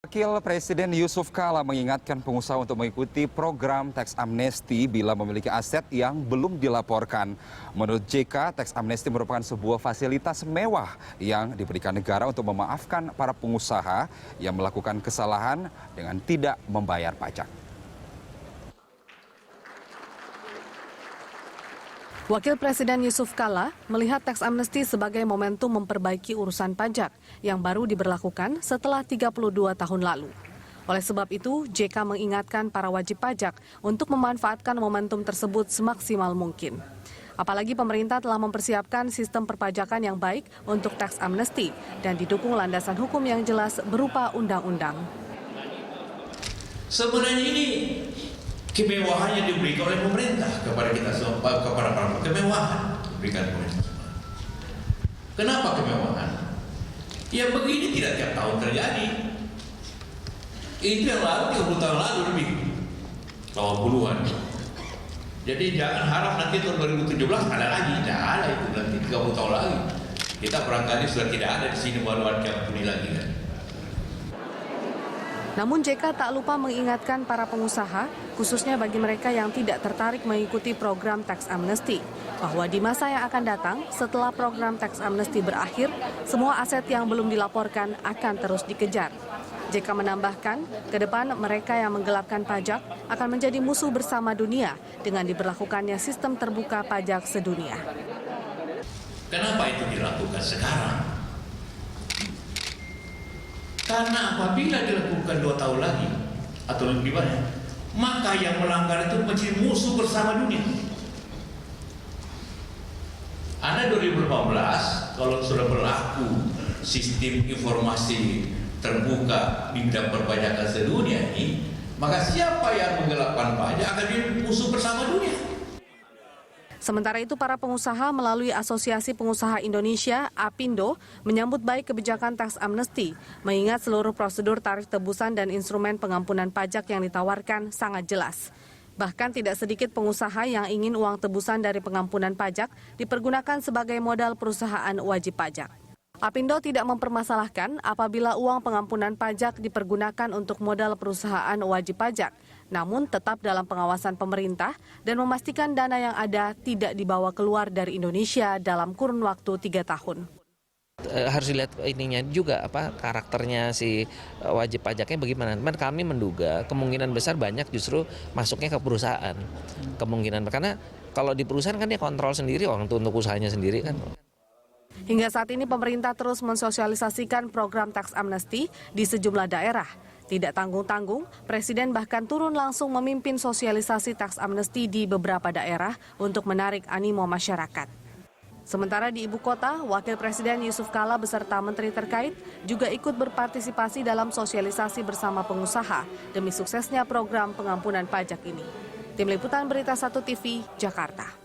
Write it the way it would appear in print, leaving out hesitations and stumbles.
Wakil Presiden Yusuf Kala mengingatkan pengusaha untuk mengikuti program teks amnesti bila memiliki aset yang belum dilaporkan. Menurut JK, teks amnesti merupakan sebuah fasilitas mewah yang diberikan negara untuk memaafkan para pengusaha yang melakukan kesalahan dengan tidak membayar pajak. Wakil Presiden Yusuf Kala melihat teks amnesti sebagai momentum memperbaiki urusan pajak yang baru diberlakukan setelah 32 tahun lalu. Oleh sebab itu, JK mengingatkan para wajib pajak untuk memanfaatkan momentum tersebut semaksimal mungkin. Apalagi pemerintah telah mempersiapkan sistem perpajakan yang baik untuk teks amnesti dan didukung landasan hukum yang jelas berupa undang-undang. Sebenarnya ini kemewahan yang diberikan oleh pemerintah kepada kita semua, kepada para kemewahan diberikan pemerintah. Kenapa kemewahan? Ya begini tidak tiap tahun terjadi. Itu yang lalu 30 tahun lalu lebih 80-an. Jadi jangan harap nanti tahun 2017 ada lagi, tidak ada itu nanti 30 tahun lagi. Kita barangkali sudah tidak ada di sini baru ada Juni lagi kan. Namun JK tak lupa mengingatkan para pengusaha, khususnya bagi mereka yang tidak tertarik mengikuti program teks amnesti, bahwa di masa yang akan datang, setelah program teks amnesti berakhir, semua aset yang belum dilaporkan akan terus dikejar. JK menambahkan, ke depan mereka yang menggelapkan pajak akan menjadi musuh bersama dunia dengan diberlakukannya sistem terbuka pajak sedunia. Kenapa itu dilakukan sekarang? Karena apabila dilakukan 2 tahun lagi atau lebih banyak, maka yang melanggar itu menjadi musuh bersama dunia. Anda 2018 kalau sudah berlaku sistem informasi terbuka di bidang perpajakan sedunia ini, maka siapa yang menggelapkan pajak akan jadi musuh bersama dunia. Sementara itu, para pengusaha melalui Asosiasi Pengusaha Indonesia, APindo, menyambut baik kebijakan teks amnesti, mengingat seluruh prosedur tarif tebusan dan instrumen pengampunan pajak yang ditawarkan sangat jelas. Bahkan tidak sedikit pengusaha yang ingin uang tebusan dari pengampunan pajak dipergunakan sebagai modal perusahaan wajib pajak. APindo tidak mempermasalahkan apabila uang pengampunan pajak dipergunakan untuk modal perusahaan wajib pajak, namun tetap dalam pengawasan pemerintah dan memastikan dana yang ada tidak dibawa keluar dari Indonesia dalam kurun waktu 3 tahun. Harus dilihat ininya juga karakternya si wajib pajaknya bagaimana. Kami menduga kemungkinan besar banyak justru masuknya ke perusahaan. Kemungkinan karena kalau di perusahaan kan dia kontrol sendiri untuk usahanya sendiri kan. Hingga saat ini pemerintah terus mensosialisasikan program teks amnesti di sejumlah daerah. Tidak tanggung-tanggung, Presiden bahkan turun langsung memimpin sosialisasi teks amnesti di beberapa daerah untuk menarik animo masyarakat. Sementara di ibu kota, Wakil Presiden Yusuf Kala beserta menteri terkait juga ikut berpartisipasi dalam sosialisasi bersama pengusaha demi suksesnya program pengampunan pajak ini. Tim Liputan Berita 1 TV, Jakarta.